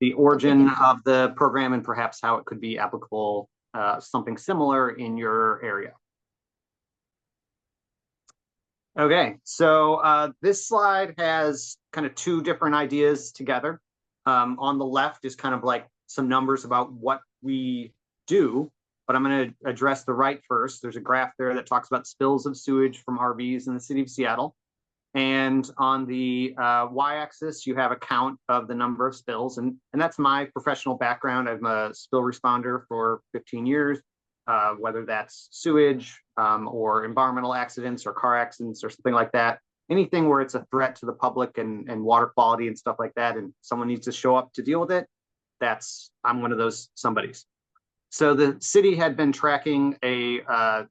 the origin of the program and perhaps how it could be applicable, something similar in your area. Okay, so this slide has kind of two different ideas together. On the left is kind of like some numbers about what we do, but I'm going to address the right first. There's a graph there that talks about spills of sewage from RVs in the city of Seattle. And on the y-axis, you have a count of the number of spills. And that's my professional background. I'm a spill responder for 15 years, whether that's sewage or environmental accidents or car accidents or something like that. Anything where it's a threat to the public and water quality and stuff like that, and someone needs to show up to deal with it, I'm one of those somebodies. So the city had been tracking a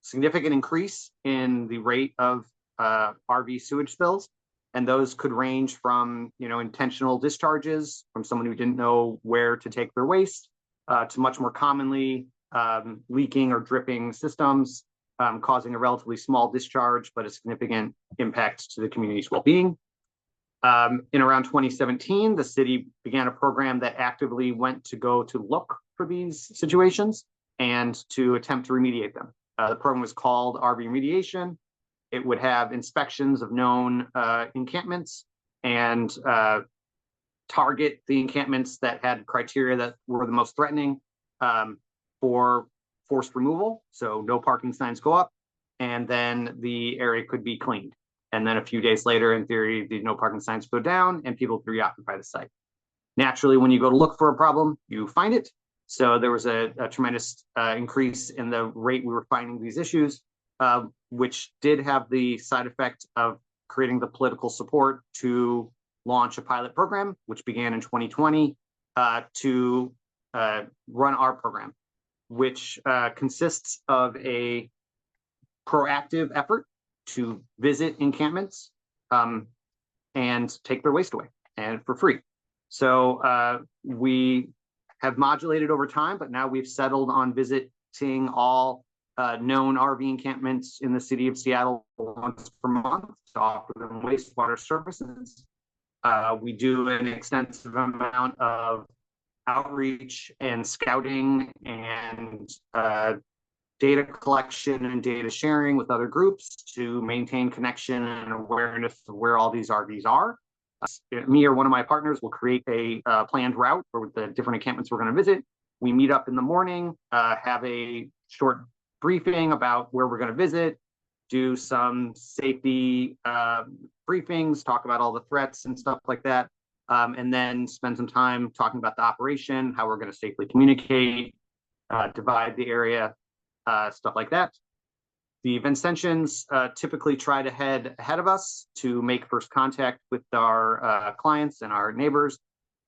significant increase in the rate of RV sewage spills, and those could range from intentional discharges from someone who didn't know where to take their waste to much more commonly leaking or dripping systems, causing a relatively small discharge but a significant impact to the community's well-being. In around 2017, the city began a program that actively went to go to look for these situations and to attempt to remediate them. The program was called RV Remediation. It would have inspections of known encampments and target the encampments that had criteria that were the most threatening for forced removal. So no parking signs go up, and then the area could be cleaned. And then a few days later, in theory, the no parking signs go down and people could reoccupy the site. Naturally, when you go to look for a problem, you find it. So there was a tremendous increase in the rate we were finding these issues, which did have the side effect of creating the political support to launch a pilot program, which began in 2020 to run our program, which consists of a proactive effort to visit encampments and take their waste away, and for free. So we have modulated over time, but now we've settled on visiting all known RV encampments in the city of Seattle once per month to offer them wastewater services. We do an extensive amount of outreach and scouting and data collection and data sharing with other groups to maintain connection and awareness of where all these RVs are. Me or one of my partners will create a planned route for the different encampments we're going to visit. We meet up in the morning, have a short briefing about where we're going to visit, do some safety briefings, talk about all the threats and stuff like that, and then spend some time talking about the operation, how we're going to safely communicate, divide the area, stuff like that. The Vincentians typically try to head ahead of us to make first contact with our clients and our neighbors.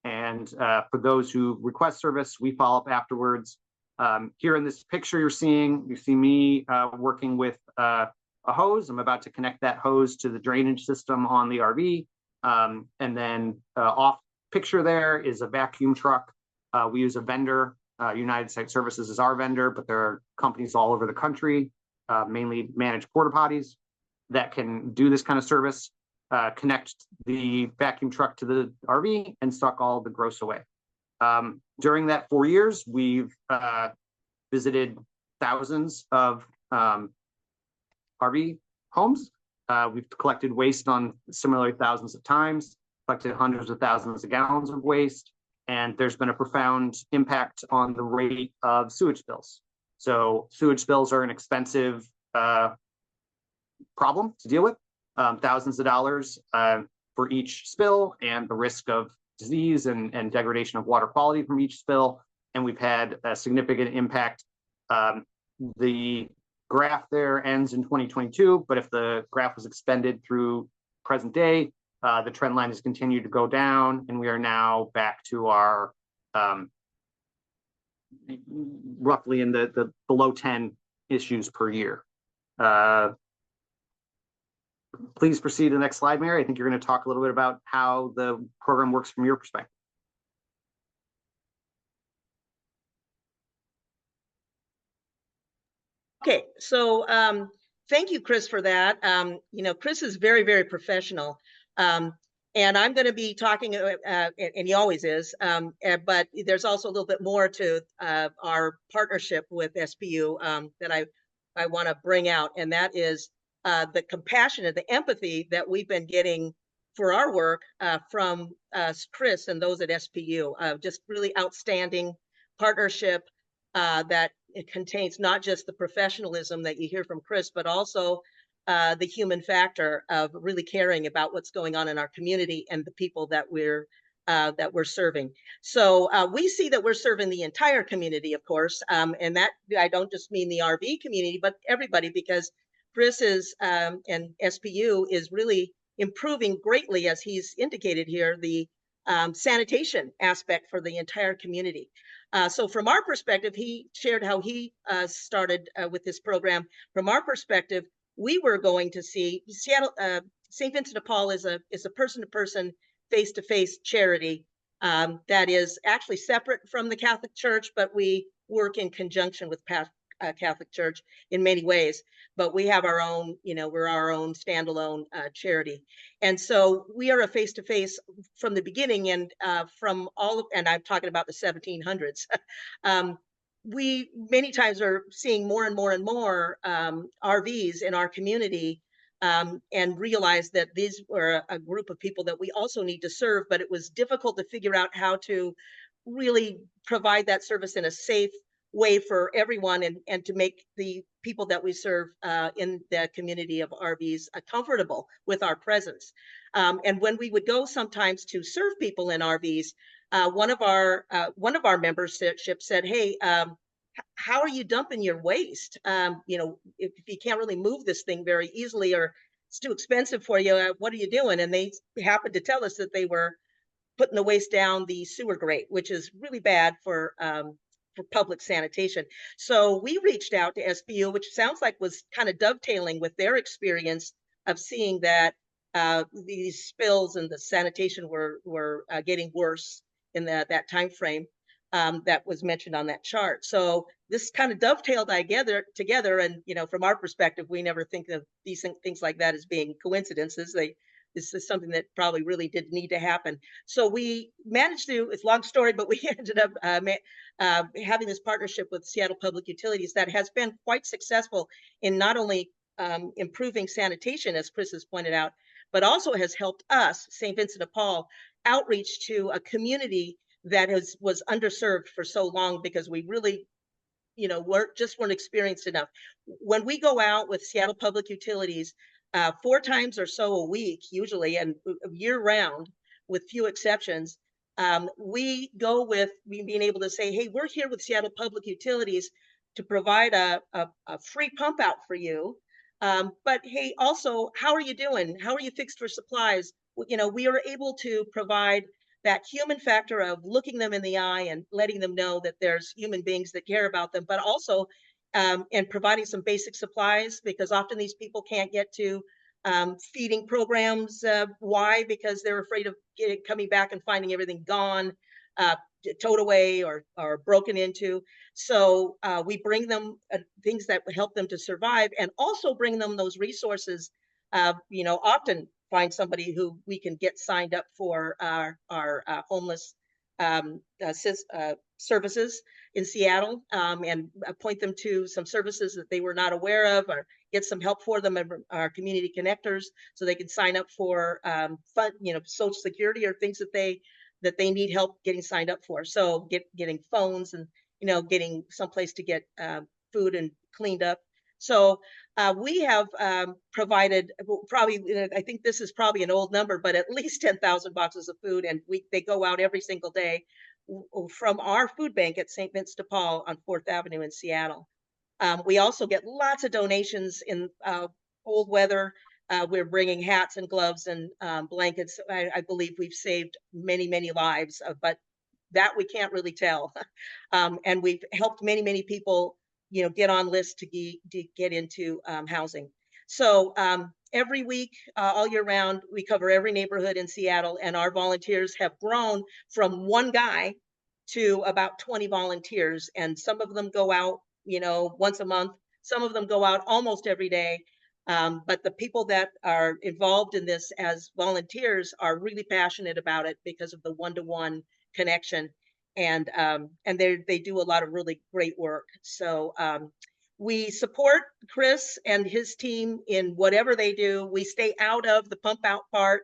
And for those who request service, we follow up afterwards. Here in this picture you see me working with a hose. I'm about to connect that hose to the drainage system on the RV. And then off picture there is a vacuum truck. We use a vendor. United Site Services is our vendor, but there are companies all over the country, mainly managed porta potties, that can do this kind of service, connect the vacuum truck to the RV and suck all the gross away. During that 4 years, we've visited thousands of RV homes. We've collected waste on similarly thousands of times, collected hundreds of thousands of gallons of waste, and there's been a profound impact on the rate of sewage spills. So sewage spills are an expensive problem to deal with, thousands of dollars for each spill, and the risk of disease and degradation of water quality from each spill. And we've had a significant impact. The graph there ends in 2022, but if the graph was extended through present day, the trend line has continued to go down, and we are now back to our roughly in the below 10 issues per year. Please proceed to the next slide, Mary. I think you're going to talk a little bit about how the program works from your perspective. Okay, so thank you, Chris, for that. Chris is very, very professional. And I'm going to be talking, and he always is, but there's also a little bit more to our partnership with SPU that I want to bring out, and that is the compassion and the empathy that we've been getting for our work from Chris and those at SPU. Just really outstanding partnership that it contains not just the professionalism that you hear from Chris, but also the human factor of really caring about what's going on in our community and the people that we're serving. So we see that we're serving the entire community, of course, and that I don't just mean the RV community, but everybody, because Chris is and SPU is really improving greatly, as he's indicated here, the sanitation aspect for the entire community. So from our perspective, he shared how he started with this program. From our perspective, we were going to see Seattle. St. Vincent de Paul is a person-to-person, face-to-face charity that is actually separate from the Catholic Church, but we work in conjunction with Catholic Church in many ways. But we have our own, we're our own standalone charity, and so we are a face-to-face from the beginning, and from all of, and I'm talking about the 1700s. We many times are seeing more and more and more RVs in our community, and realize that these were a group of people that we also need to serve, but it was difficult to figure out how to really provide that service in a safe way for everyone, and to make the people that we serve in the community of RVs comfortable with our presence. And when we would go sometimes to serve people in RVs, one of our membership said, "Hey, how are you dumping your waste? If you can't really move this thing very easily, or it's too expensive for you, what are you doing?" And they happened to tell us that they were putting the waste down the sewer grate, which is really bad for public sanitation. So we reached out to SBU, which sounds like was kind of dovetailing with their experience of seeing that these spills and the sanitation were getting worse in that time frame that was mentioned on that chart. So this kind of dovetailed together, and from our perspective, we never think of these things like that as being coincidences. This is something that probably really did need to happen. So we managed to, it's a long story, but we ended up having this partnership with Seattle Public Utilities that has been quite successful in not only improving sanitation, as Chris has pointed out, but also has helped us, St. Vincent de Paul, outreach to a community that was underserved for so long, because we really weren't experienced enough. When we go out with Seattle Public Utilities 4 times or so a week, usually, and year round, with few exceptions, we go with being able to say, "Hey, we're here with Seattle Public Utilities to provide a free pump out for you. But hey, also, how are you doing? How are you fixed for supplies?" We are able to provide that human factor of looking them in the eye and letting them know that there's human beings that care about them, but also and providing some basic supplies, because often these people can't get to feeding programs. Why? Because they're afraid of coming back and finding everything gone, uh, towed away, or broken into. So we bring them things that would help them to survive, and also bring them those resources. Often find somebody who we can get signed up for our homeless services in Seattle, and point them to some services that they were not aware of, or get some help for them in our community connectors, so they can sign up for Social Security, or things that they need help getting signed up for. So getting phones, and getting someplace to get food and cleaned up. So we have provided probably, I think this is probably an old number, but at least 10,000 boxes of food, and they go out every single day from our food bank at St. Vincent de Paul on 4th Avenue in Seattle. We also get lots of donations in cold weather. We're bringing hats and gloves and blankets. I believe we've saved many, many lives, but that we can't really tell. And we've helped many, many people, get on lists to get into housing. So every week, all year round, we cover every neighborhood in Seattle, and our volunteers have grown from one guy to about 20 volunteers. And some of them go out, once a month. Some of them go out almost every day. But the people that are involved in this as volunteers are really passionate about it because of the one-to-one connection, and they do a lot of really great work. So we support Chris and his team in whatever they do. We stay out of the pump out part.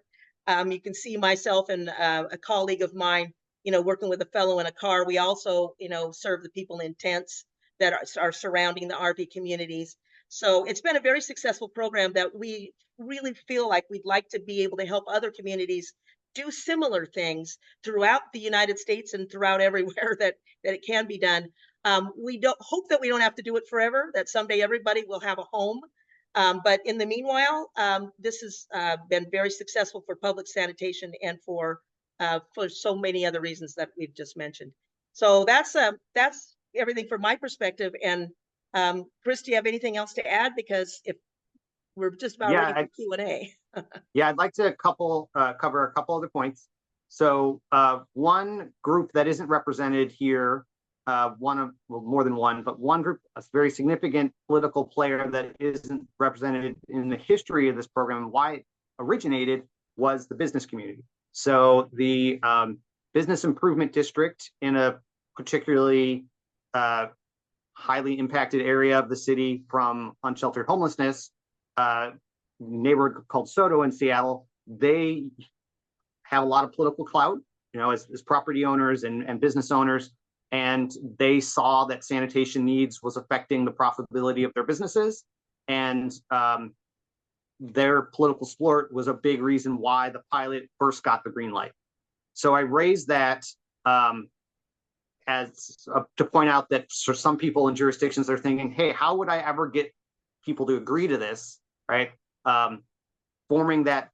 You can see myself and a colleague of mine, working with a fellow in a car. We also, serve the people in tents that are surrounding the RV communities. So it's been a very successful program that we really feel like we'd like to be able to help other communities do similar things throughout the United States and throughout everywhere that it can be done. We don't hope that we don't have to do it forever, that someday everybody will have a home. But in the meanwhile, this has been very successful for public sanitation and for so many other reasons that we've just mentioned. So that's everything from my perspective. And Chris, do you have anything else to add? Because if we're just about ready for Q&A. Yeah, I'd like to cover a couple other points. So one group that isn't represented here, more than one, but one group, a very significant political player that isn't represented in the history of this program and why it originated, was the business community. So the business improvement district in a particularly highly impacted area of the city from unsheltered homelessness, neighborhood called Soto in Seattle, they have a lot of political clout, as property owners and business owners, and they saw that sanitation needs was affecting the profitability of their businesses, and their political support was a big reason why the pilot first got the green light. So I raised that to point out that for some people in jurisdictions, they're thinking, hey, how would I ever get people to agree to this, right? Forming that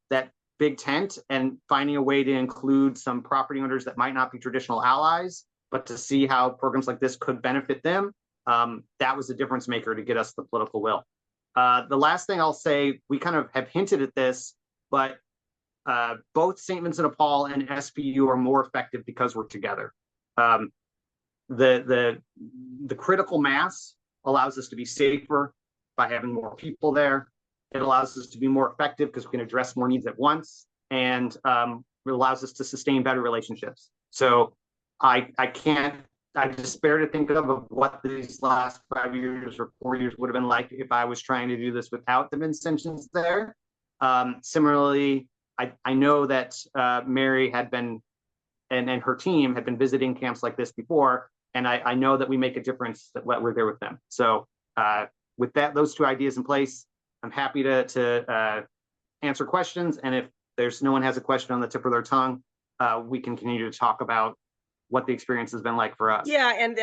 big tent and finding a way to include some property owners that might not be traditional allies, but to see how programs like this could benefit them, that was the difference maker to get us the political will. The last thing I'll say, we kind of have hinted at this, but both St. Vincent de Paul and SVU are more effective because we're together. The critical mass allows us to be safer by having more people there. It allows us to be more effective because we can address more needs at once, and it allows us to sustain better relationships. So I despair to think of what these last 5 years or 4 years would have been like if I was trying to do this without the Vincentians there. Similarly, I know that Mary had been, and her team had been visiting camps like this before, and I know that we make a difference that we're there with them. So with those two ideas in place, I'm happy to answer questions. And if there's no one has a question on the tip of their tongue, we can continue to talk about what the experience has been like for us. Yeah, and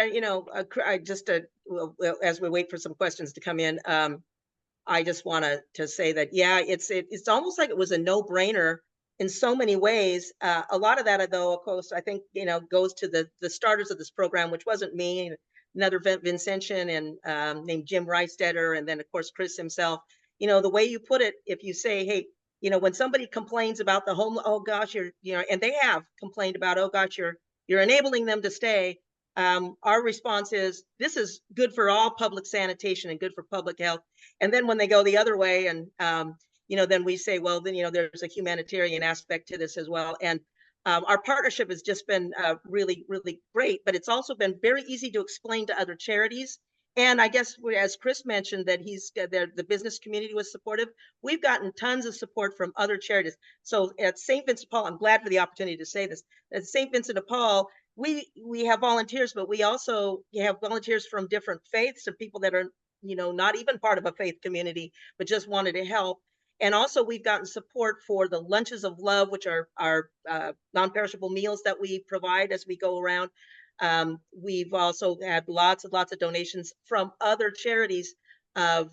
I just as we wait for some questions to come in, I just want to say that it's almost like it was a no-brainer in so many ways. A lot of that, though, of course, I think goes to the starters of this program, which wasn't me, another Vincentian and named Jim Reistetter, and then of course Chris himself. The way you put it, if you say, hey, when somebody complains about the home, oh gosh, and they have complained about, oh gosh, you're enabling them to stay. Our response is, this is good for all public sanitation and good for public health. And then when they go the other way, and then we say, well, then there's a humanitarian aspect to this as well. And our partnership has just been really, really great. But it's also been very easy to explain to other charities. And I guess, as Chris mentioned, that the business community was supportive. We've gotten tons of support from other charities. So at St. Vincent de Paul, I'm glad for the opportunity to say this. At St. Vincent de Paul, we have volunteers, but we also have volunteers from different faiths and people that are, not even part of a faith community, but just wanted to help. And also we've gotten support for the lunches of love, which are our non-perishable meals that we provide as we go around. We've also had lots of donations from other charities of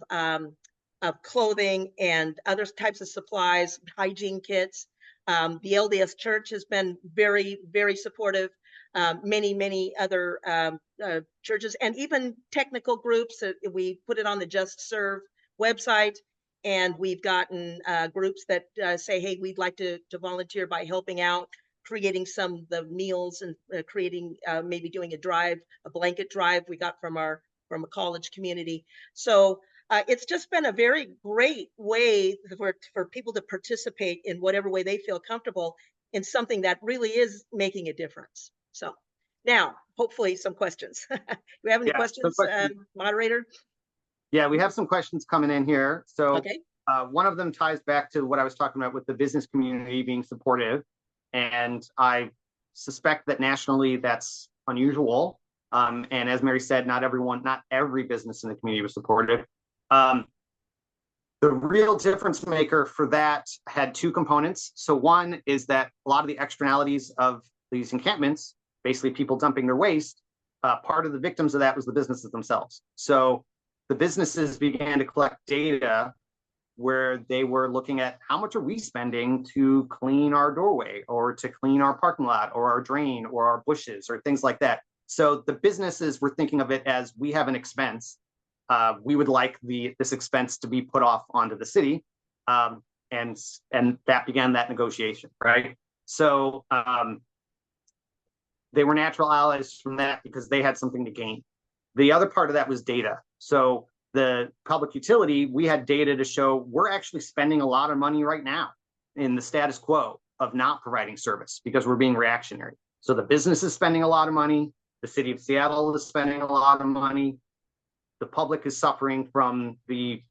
clothing and other types of supplies, hygiene kits. The LDS Church has been very, very supportive. Many other churches, and even technical groups. We put it on the Just Serve website, and we've gotten groups that say, hey, we'd like to volunteer by helping out, creating some of the meals, and creating maybe doing a blanket drive we got from a college community. So It's just been a very great way for people to participate in whatever way they feel comfortable in something that really is making a difference. So now, hopefully some questions. Do we have any Yeah, some questions, questions. moderator? Yeah, we have some questions coming in here. So Okay. one of them ties back to what I was talking about with the business community being supportive. And I suspect that nationally that's unusual. And as Mary said, not every business in the community was supportive. The real difference maker for that had two components. So one is that a lot of the externalities of these encampments, basically people dumping their waste, part of the victims of that was the businesses themselves. So the businesses began to collect data where they were looking at how much are we spending to clean our doorway or to clean our parking lot or our drain or our bushes or things like that. So the businesses were thinking of it as we have an expense. We would like this expense to be put off onto the city. And that began that negotiation, right? So they were natural allies from that because they had something to gain. The other part of that was data. So the public utility, we had data to show we're actually spending a lot of money right now in the status quo of not providing service because we're being reactionary. So the business is spending a lot of money. The city of Seattle is spending a lot of money. The public is suffering from the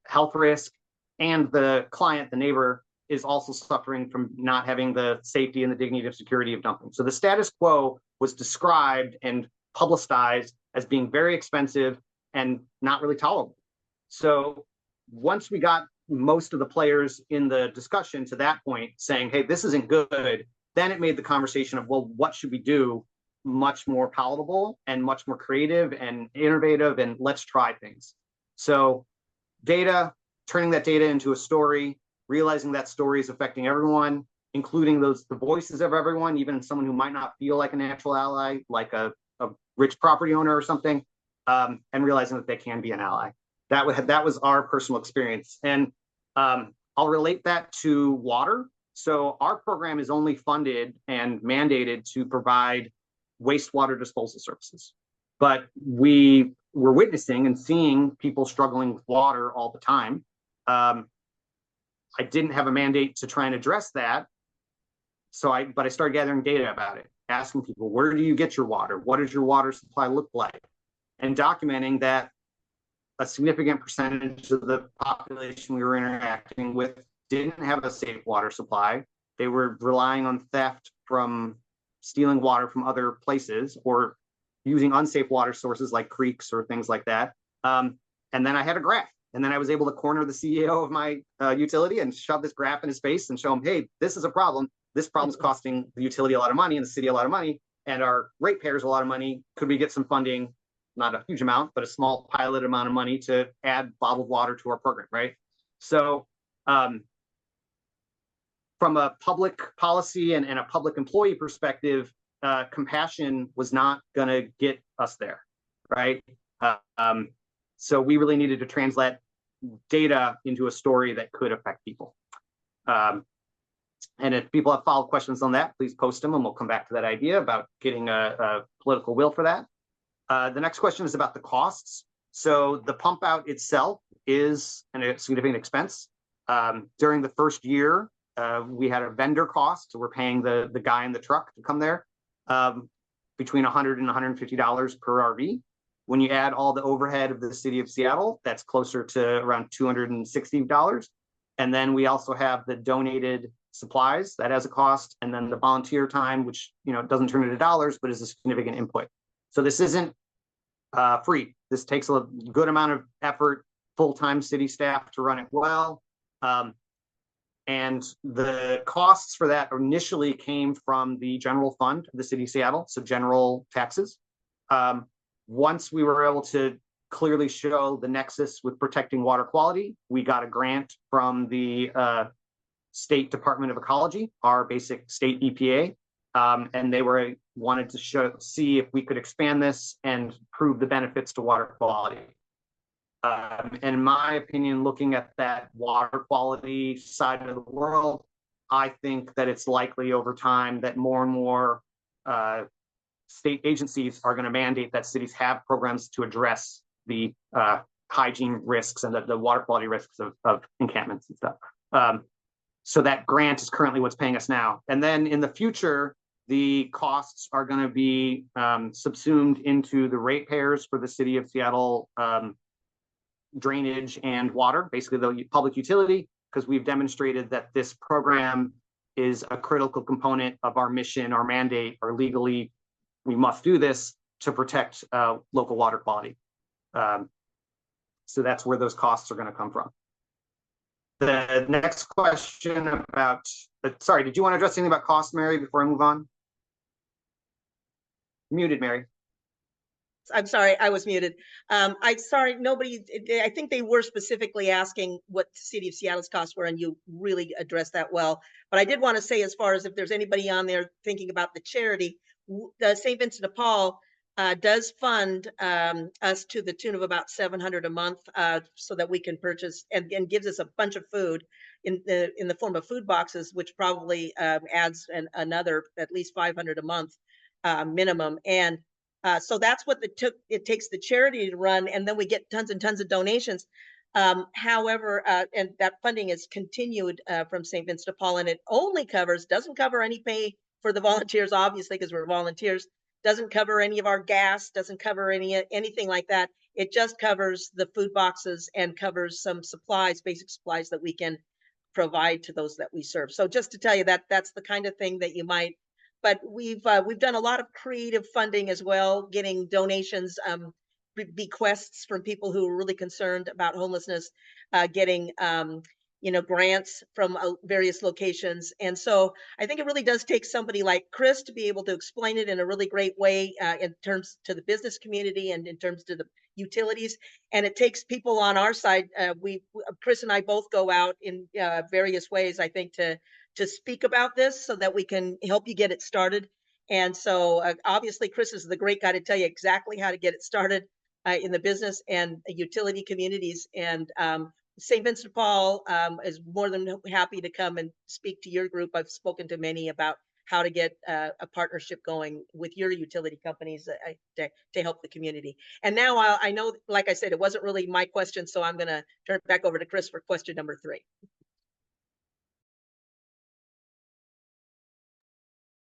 health risk, and the client, the neighbor, is also suffering from not having the safety and the dignity of security of dumping. So the status quo was described and publicized as being very expensive and not really tolerable. So once we got most of the players in the discussion to that point saying, hey, this isn't good, then it made the conversation of, well, what should we do much more palatable and much more creative and innovative, and let's try things. So data, turning that data into a story, realizing that story is affecting everyone, including the voices of everyone, even someone who might not feel like a natural ally, like a rich property owner or something, and realizing that they can be an ally. That was our personal experience. And I'll relate that to water. So our program is only funded and mandated to provide wastewater disposal services. But we were witnessing and seeing people struggling with water all the time. I didn't have a mandate to try and address that. But I started gathering data about it, asking people, where do you get your water? What does your water supply look like? And documenting that a significant percentage of the population we were interacting with didn't have a safe water supply. They were relying on theft from stealing water from other places or using unsafe water sources like creeks or things like that. And then I had a graph. And then I was able to corner the CEO of my utility and shove this graph in his face and show him, hey, this is a problem. This problem is costing the utility a lot of money and the city a lot of money and our ratepayers a lot of money. Could we get some funding? Not a huge amount, but a small pilot amount of money to add bottled water to our program, right? So from a public policy and a public employee perspective, compassion was not going to get us there, right? So we really needed to translate data into a story that could affect people. And if people have follow-up questions on that, please post them and we'll come back to that idea about getting a political will for that. The next question is about the costs. So the pump out itself is a significant expense. During the first year, we had a vendor cost. So we're paying the guy in the truck to come there between $100 and $150 per RV. When you add all the overhead of the city of Seattle, that's closer to around $260. And then we also have the donated supplies that has a cost, and then the volunteer time, which doesn't turn into dollars, but is a significant input. So this isn't free. This takes a good amount of effort, full-time city staff to run it well. And the costs for that initially came from the general fund of the city of Seattle, so general taxes. Once we were able to clearly show the nexus with protecting water quality, we got a grant from the State Department of Ecology, our basic state EPA, and they wanted to see if we could expand this and prove the benefits to water quality. And in my opinion, looking at that water quality side of the world, I think that it's likely over time that more and more state agencies are going to mandate that cities have programs to address the hygiene risks and the water quality risks of encampments and stuff. So that grant is currently what's paying us now. And then in the future, the costs are going to be subsumed into the ratepayers for the city of Seattle drainage and water, basically the public utility, because we've demonstrated that this program is a critical component of our mission, our mandate, or legally we must do this to protect local water quality. So that's where those costs are going to come from. The next question about, sorry, did you want to address anything about cost, Mary, before I move on? Muted, Mary. I'm sorry, I was muted. Sorry, nobody, I think they were specifically asking what the city of Seattle's costs were, and you really addressed that well. But I did want to say, as far as if there's anybody on there thinking about the charity, the St. Vincent de Paul does fund us to the tune of about $700 a month, so that we can purchase and gives us a bunch of food in the form of food boxes, which probably adds another at least $500 a month minimum. And so that's what it takes the charity to run, and then we get tons and tons of donations. However, and that funding is continued from St. Vincent de Paul, and it only doesn't cover any pay for the volunteers, obviously, because we're volunteers. Doesn't cover any of our gas, doesn't cover anything like that. It just covers the food boxes and covers some supplies, basic supplies that we can provide to those that we serve. So just to tell you that that's the kind of thing that you might. But we've done a lot of creative funding as well, getting donations, bequests from people who are really concerned about homelessness, getting grants from various locations. And so I think it really does take somebody like Chris to be able to explain it in a really great way in terms to the business community and in terms to the utilities. And it takes people on our side. Chris and I both go out in various ways, I think, to speak about this so that we can help you get it started. And so obviously Chris is the great guy to tell you exactly how to get it started in the business and utility communities. And St. Vincent de Paul is more than happy to come and speak to your group. I've spoken to many about how to get a partnership going with your utility companies to help the community. And now I know, like I said, it wasn't really my question, so I'm going to turn it back over to Chris for question number 3.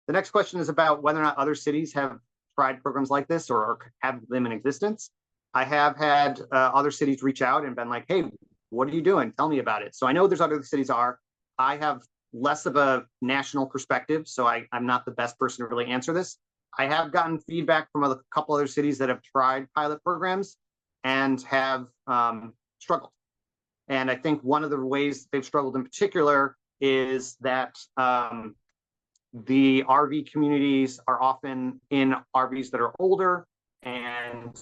The next question is about whether or not other cities have tried programs like this or have them in existence. I have had other cities reach out and been like, hey, what are you doing? Tell me about it. So I know there's other cities are. I have less of a national perspective, so I'm not the best person to really answer this. I have gotten feedback from a couple other cities that have tried pilot programs and have struggled. And I think one of the ways they've struggled in particular is that the RV communities are often in RVs that are older and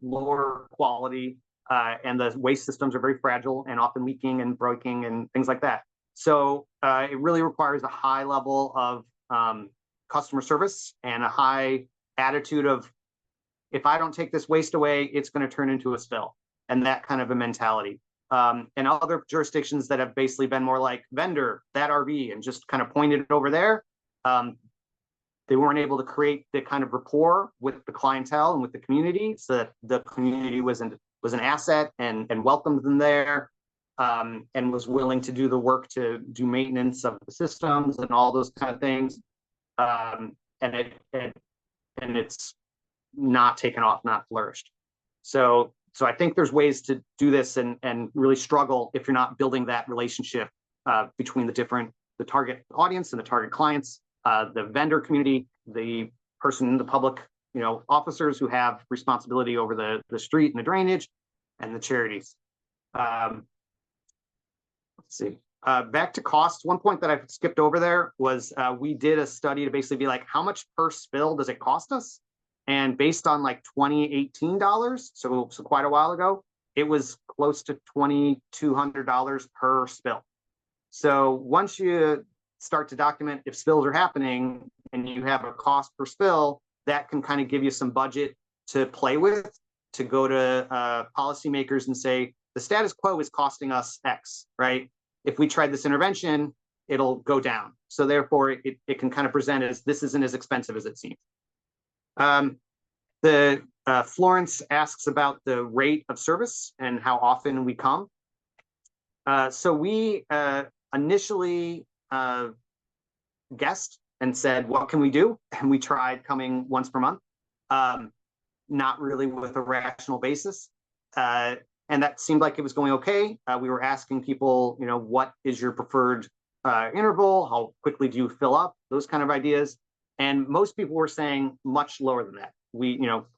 lower quality, and the waste systems are very fragile and often leaking and breaking and things like that. So it really requires a high level of customer service and a high attitude of, if I don't take this waste away, it's going to turn into a spill, and that kind of a mentality. And other jurisdictions that have basically been more like vendor that RV and just kind of pointed it over there, they weren't able to create the kind of rapport with the clientele and with the community, so that the community was an asset and welcomed them there, and was willing to do the work to do maintenance of the systems and all those kind of things. And it's not taken off, not flourished. So I think there's ways to do this and really struggle if you're not building that relationship between the target audience and the target clients, the vendor community, the public, officers who have responsibility over the street and the drainage, and the charities. Let's see. Back to costs. One point that I skipped over there was we did a study to basically be like, how much per spill does it cost us? And based on like $2018, so quite a while ago, it was close to $2,200 per spill. So once you start to document if spills are happening and you have a cost per spill, that can kind of give you some budget to play with, to go to policymakers and say, the status quo is costing us X, right? If we tried this intervention, it'll go down. So therefore, it can kind of present as this isn't as expensive as it seems. The Florence asks about the rate of service and how often we come. So we initially guessed and said, what can we do? And we tried coming once per month, not really with a rational basis. And that seemed like it was going okay. We were asking people, what is your preferred interval? How quickly do you fill up? Those kind of ideas. And most people were saying much lower than that.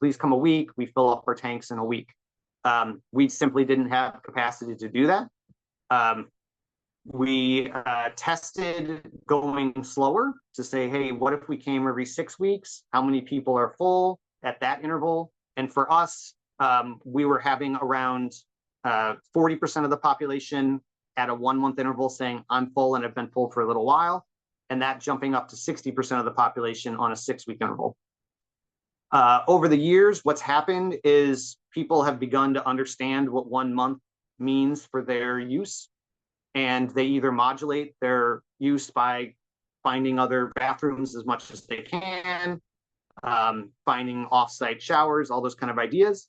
Please come a week. We fill up our tanks in a week. We simply didn't have capacity to do that. We tested going slower to say, hey, what if we came every 6 weeks? How many people are full at that interval? And for us, we were having around 40% of the population at a 1 month interval saying, I'm full and have been full for a little while. And that jumping up to 60% of the population on a 6 week interval. Over the years, what's happened is people have begun to understand what 1 month means for their use. And they either modulate their use by finding other bathrooms as much as they can, finding offsite showers, all those kind of ideas,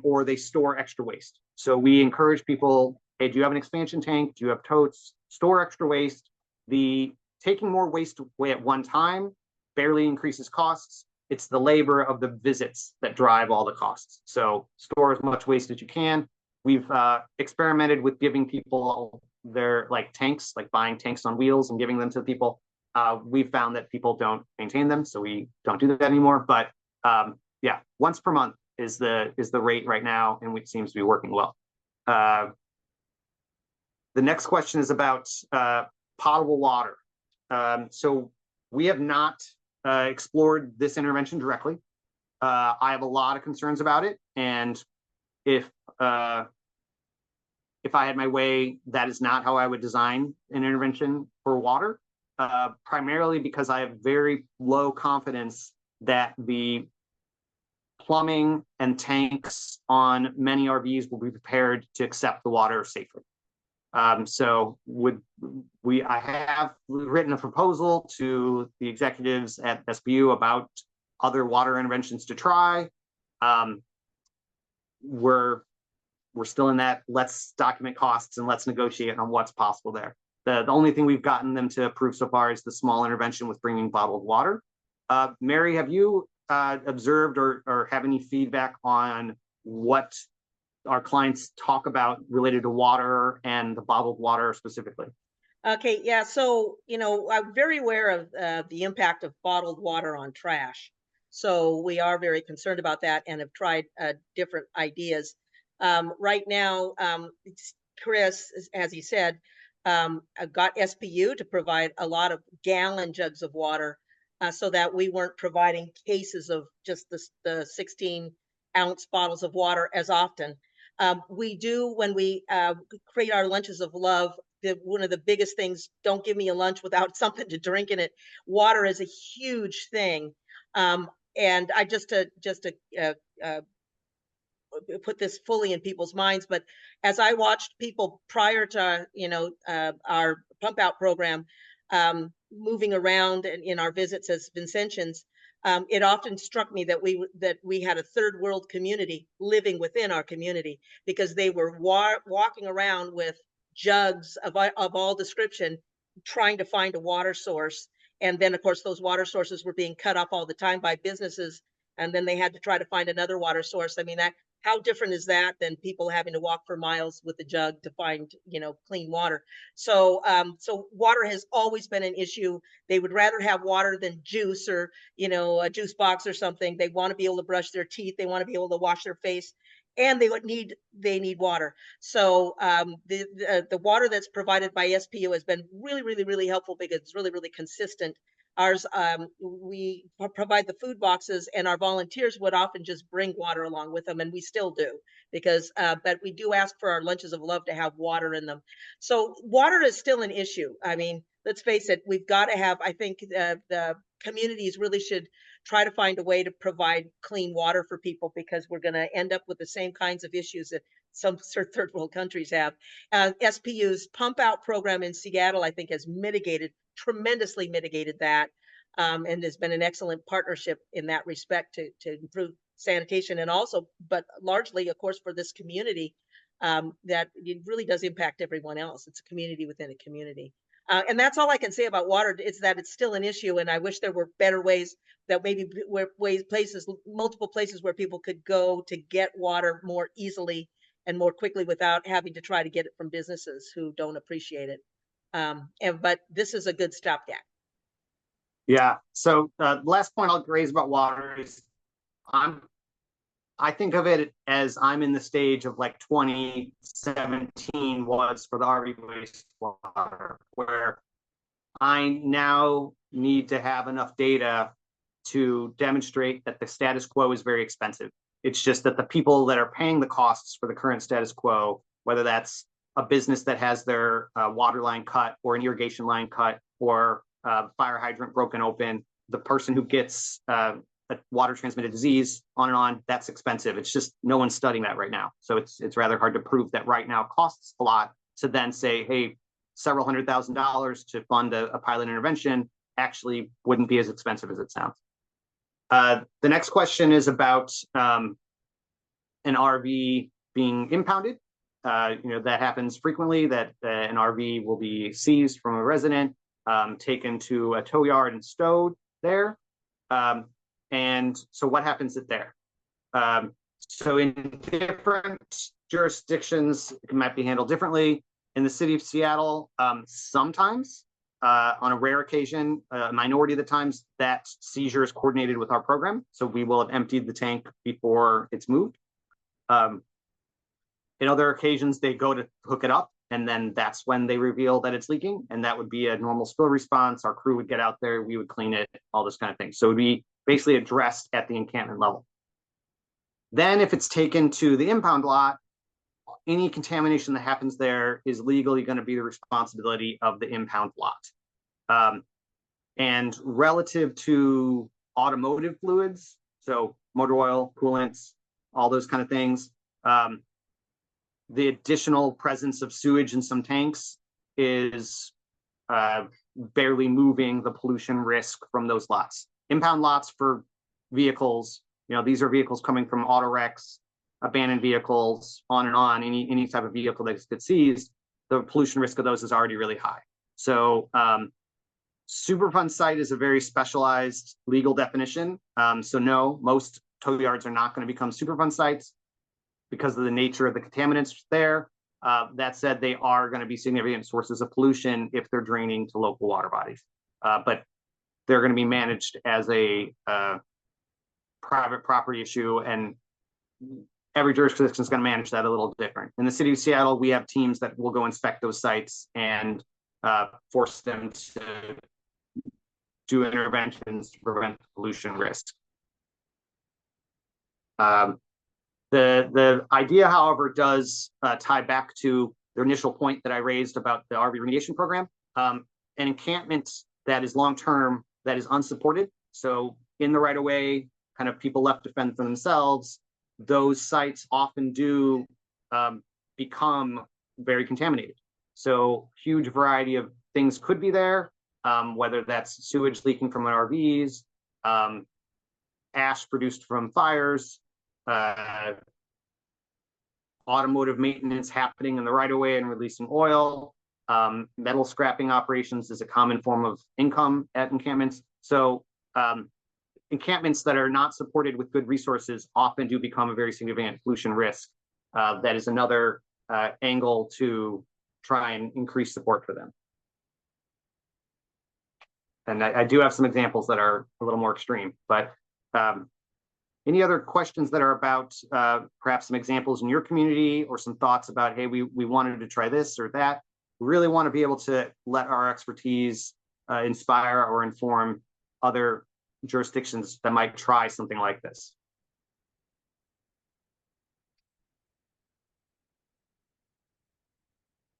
or they store extra waste. So we encourage people, hey, do you have an expansion tank? Do you have totes? Store extra waste. The taking more waste away at one time barely increases costs. It's the labor of the visits that drive all the costs. So store as much waste as you can. We've experimented with giving people their tanks, like buying tanks on wheels and giving them to people. We've found that people don't maintain them, so we don't do that anymore. But yeah, once per month is the rate right now, and it seems to be working well. The next question is about potable water. So we have not explored this intervention directly. I have a lot of concerns about it, and if I had my way, that is not how I would design an intervention for water, primarily because I have very low confidence that the plumbing and tanks on many RVs will be prepared to accept the water safely. So I have written a proposal to the executives at SBU about other water interventions to try. We're still in that, let's document costs and let's negotiate on what's possible there. The only thing we've gotten them to approve so far is the small intervention with bringing bottled water. Mary, have you observed or have any feedback on what our clients talk about related to water and the bottled water specifically? Okay, yeah, so, I'm very aware of the impact of bottled water on trash. So we are very concerned about that and have tried different ideas. Right now, Chris, as he said, got SPU to provide a lot of gallon jugs of water so that we weren't providing cases of just the 16-ounce bottles of water as often. We do, when we create our lunches of love, one of the biggest things, don't give me a lunch without something to drink in it. Water is a huge thing. And I just to put this fully in people's minds, but as I watched people prior to our pump out program moving around in our visits as Vincentians, it often struck me that we had a third world community living within our community, because they were walking around with jugs of all description, trying to find a water source. And then of course those water sources were being cut off all the time by businesses, and then they had to try to find another water source. I mean, how different is that than people having to walk for miles with a jug to find, clean water? So, so water has always been an issue. They would rather have water than juice or, a juice box or something. They want to be able to brush their teeth. They want to be able to wash their face, and they need water. So the water that's provided by SPU has been really, really, really helpful because it's really, really consistent. Ours, we provide the food boxes, and our volunteers would often just bring water along with them, and we still do, because but we do ask for our lunches of love to have water in them. So water is still an issue. I mean, let's face it, we've got to have, I think the communities really should try to find a way to provide clean water for people, because we're going to end up with the same kinds of issues that some third world countries have. SPU's pump out program in Seattle, I think, has tremendously mitigated that, and has been an excellent partnership in that respect to improve sanitation, and also, but largely, of course, for this community, that it really does impact everyone else. It's a community within a community. And that's all I can say about water, is that it's still an issue. And I wish there were better ways, that maybe multiple places where people could go to get water more easily and more quickly without having to try to get it from businesses who don't appreciate it. But this is a good stopgap. Yeah. So last point I'll raise about water is I think of it as I'm in the stage of like 2017 was for the RV wastewater, where I now need to have enough data to demonstrate that the status quo is very expensive. It's just that the people that are paying the costs for the current status quo, whether that's a business that has their water line cut or an irrigation line cut or fire hydrant broken open, the person who gets a water transmitted disease, on and on, that's expensive. It's just no one's studying that right now. So it's rather hard to prove that right now costs a lot to then say, hey, several $100,000 to fund a pilot intervention actually wouldn't be as expensive as it sounds. The next question is about an RV being impounded. That happens frequently, that an RV will be seized from a resident, taken to a tow yard and stowed there. And so what happens there? So in different jurisdictions, it might be handled differently. In the city of Seattle, sometimes, on a rare occasion, a minority of the times, that seizure is coordinated with our program. So we will have emptied the tank before it's moved. In other occasions, they go to hook it up, and then that's when they reveal that it's leaking. And that would be a normal spill response. Our crew would get out there, we would clean it, all this kind of thing. So it would be basically addressed at the encampment level. Then if it's taken to the impound lot, any contamination that happens there is legally going to be the responsibility of the impound lot. And relative to automotive fluids, so motor oil, coolants, all those kind of things, the additional presence of sewage in some tanks is barely moving the pollution risk from those lots. Impound lots for vehicles, these are vehicles coming from auto wrecks, abandoned vehicles, on and on, any type of vehicle that gets seized, the pollution risk of those is already really high. So Superfund site is a very specialized legal definition. So no, most tow yards are not going to become Superfund sites because of the nature of the contaminants there. That said, they are going to be significant sources of pollution if they're draining to local water bodies. But they're going to be managed as a private property issue, and every jurisdiction is going to manage that a little different. In the city of Seattle, we have teams that will go inspect those sites and force them to do interventions to prevent pollution risk. The idea, however, does tie back to the initial point that I raised about the RV remediation program. An encampment that is long-term, that is unsupported, so in the right-of-way, kind of people left to fend for themselves, those sites often do become very contaminated. So huge variety of things could be there, whether that's sewage leaking from RVs, ash produced from fires, automotive maintenance happening in the right-of-way and releasing oil. Metal scrapping operations is a common form of income at encampments. So encampments that are not supported with good resources often do become a very significant pollution risk. That is another angle to try and increase support for them. And I do have some examples that are a little more extreme, but any other questions that are about perhaps some examples in your community or some thoughts about, hey, we wanted to try this or that. We really want to be able to let our expertise inspire or inform other jurisdictions that might try something like this.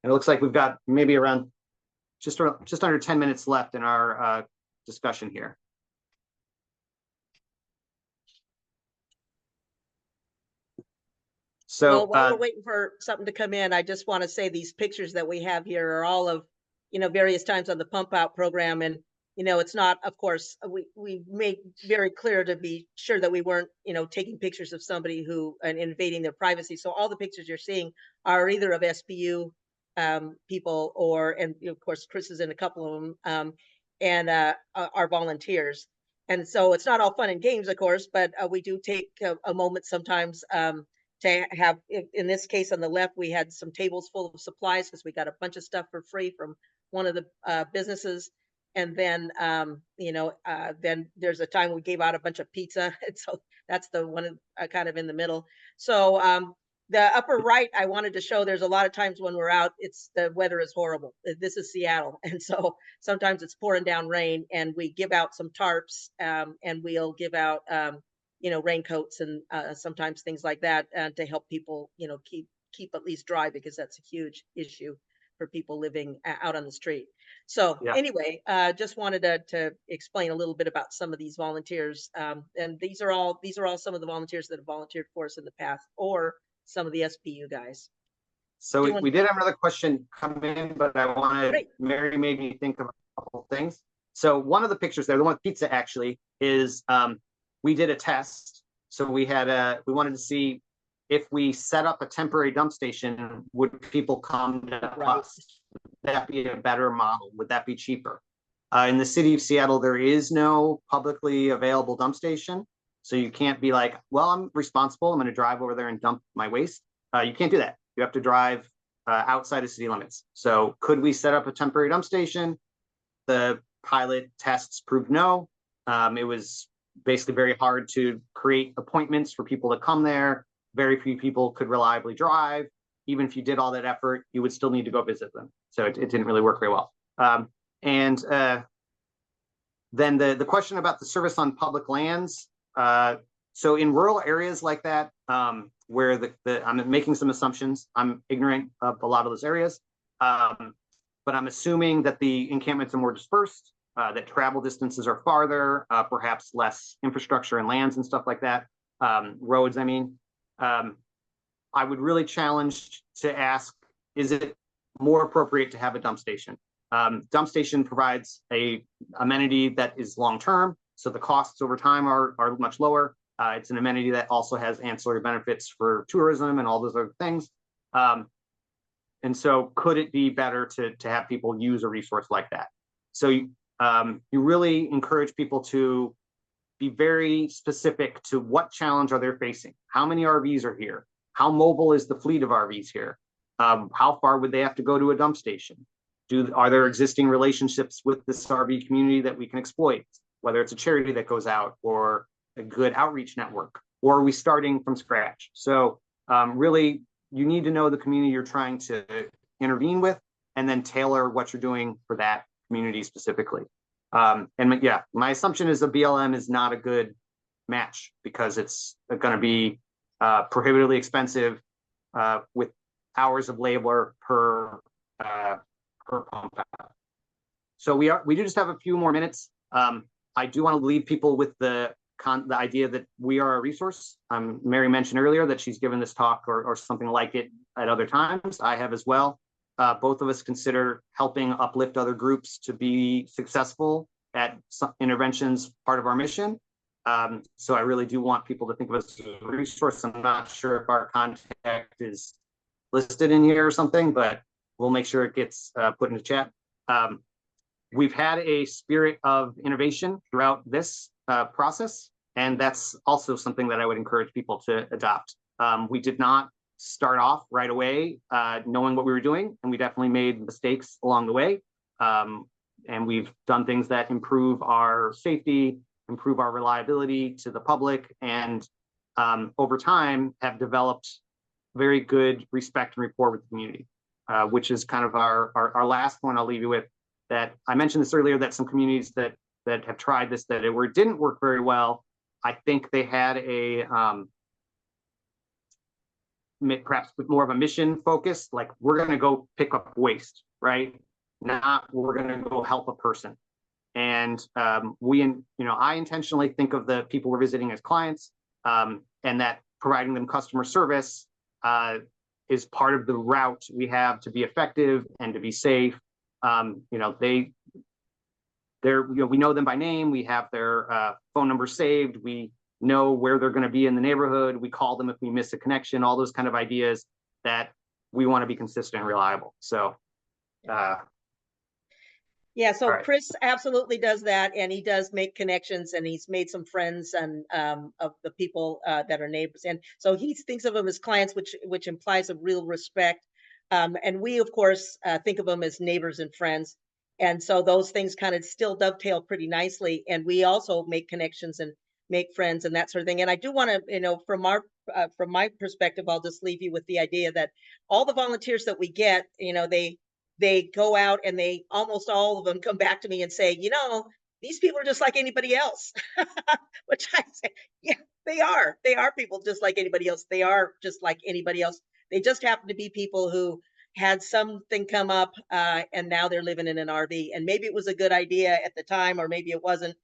And it looks like we've got maybe around just under 10 minutes left in our discussion here. So well, while we're waiting for something to come in, I just want to say these pictures that we have here are all of, various times on the pump out program. And it's not, of course, we made very clear to be sure that we weren't, taking pictures of somebody who and invading their privacy. So all the pictures you're seeing are either of SBU people and of course Chris is in a couple of them, and our volunteers. And so it's not all fun and games, of course, but we do take a moment sometimes to have, in this case on the left, we had some tables full of supplies because we got a bunch of stuff for free from one of the businesses. And then, then there's a time we gave out a bunch of pizza. And so that's the one kind of in the middle. So the upper right, I wanted to show there's a lot of times when we're out, the weather is horrible. This is Seattle. And so sometimes it's pouring down rain and we give out some tarps and we'll give out, raincoats and sometimes things like that to help people, keep at least dry, because that's a huge issue for people living out on the street. So anyway, just wanted to explain a little bit about some of these volunteers. And these are all some of the volunteers that have volunteered for us in the past, or some of the SBU guys. So we did have another question come in, but I wanted, Mary made me think of a couple of things. So one of the pictures there, the one with pizza actually, is we did a test. So we wanted to see if we set up a temporary dump station, would people come to us? Would that be a better model? Would that be cheaper? In the city of Seattle, there is no publicly available dump station. So you can't be like, well, I'm responsible, I'm going to drive over there and dump my waste. You can't do that. You have to drive outside of city limits. So could we set up a temporary dump station? The pilot tests proved no. It was basically very hard to create appointments for people to come there. Very few people could reliably drive. Even if you did all that effort, you would still need to go visit them. So it didn't really work very well. Then the question about the service on public lands. So in rural areas like that, where I'm making some assumptions, I'm ignorant of a lot of those areas, but I'm assuming that the encampments are more dispersed, that travel distances are farther, perhaps less infrastructure and lands and stuff like that, roads, I mean. I would really challenge to ask, is it more appropriate to have a dump station? Dump station provides a amenity that is long-term, so the costs over time are much lower. It's an amenity that also has ancillary benefits for tourism and all those other things. And so could it be better to have people use a resource like that? So you really encourage people to be very specific to what challenge are they facing. How many RVs are here? How mobile is the fleet of RVs here? How far would they have to go to a dump station? Are there existing relationships with this RV community that we can exploit? Whether it's a charity that goes out or a good outreach network, or are we starting from scratch? So really, you need to know the community you're trying to intervene with, and then tailor what you're doing for that community specifically. And yeah, my assumption is a BLM is not a good match because it's going to be prohibitively expensive with hours of labor per pump out. So we do just have a few more minutes. I do want to leave people with the idea that we are a resource. Mary mentioned earlier that she's given this talk or something like it at other times. I have as well. Both of us consider helping uplift other groups to be successful at some interventions part of our mission. So I really do want people to think of us as a resource. I'm not sure if our contact is listed in here or something, but we'll make sure it gets put in the chat. We've had a spirit of innovation throughout this process, and that's also something that I would encourage people to adopt. We did not start off right away knowing what we were doing, and we definitely made mistakes along the way. And we've done things that improve our safety, improve our reliability to the public, and over time have developed very good respect and rapport with the community, which is kind of our last one I'll leave you with. That I mentioned this earlier, that some communities that have tried this, that it didn't work very well. I think they had a perhaps with more of a mission focus, like we're going to go pick up waste, right? Not we're going to go help a person. And I intentionally think of the people we're visiting as clients, and that providing them customer service is part of the route we have to be effective and to be safe. They we know them by name. We have their phone number saved. We know where they're going to be in the neighborhood. We call them if we miss a connection, all those kind of ideas that we want to be consistent and reliable. So, yeah, so right. Chris absolutely does that, and he does make connections, and he's made some friends and of the people that are neighbors, and so he thinks of them as clients, which implies a real respect. And we, of course, think of them as neighbors and friends, and so those things kind of still dovetail pretty nicely. And we also make connections and make friends and that sort of thing. And I do want to, from my perspective, I'll just leave you with the idea that all the volunteers that we get, they go out and they almost all of them come back to me and say, these people are just like anybody else. Which I say, yeah, they are. They are people just like anybody else. They are just like anybody else. They just happen to be people who had something come up and now they're living in an RV. And maybe it was a good idea at the time, or maybe it wasn't.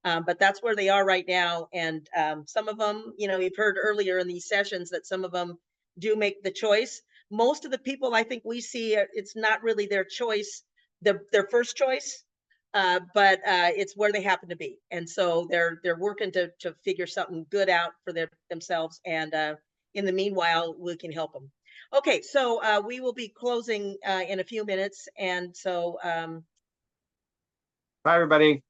But that's where they are right now. And some of them, you've heard earlier in these sessions that some of them do make the choice. Most of the people I think we see, it's not really their choice, their first choice, but it's where they happen to be. And so they're working to figure something good out for themselves. And in the meanwhile, we can help them. Okay, so we will be closing in a few minutes. And so Bye, everybody.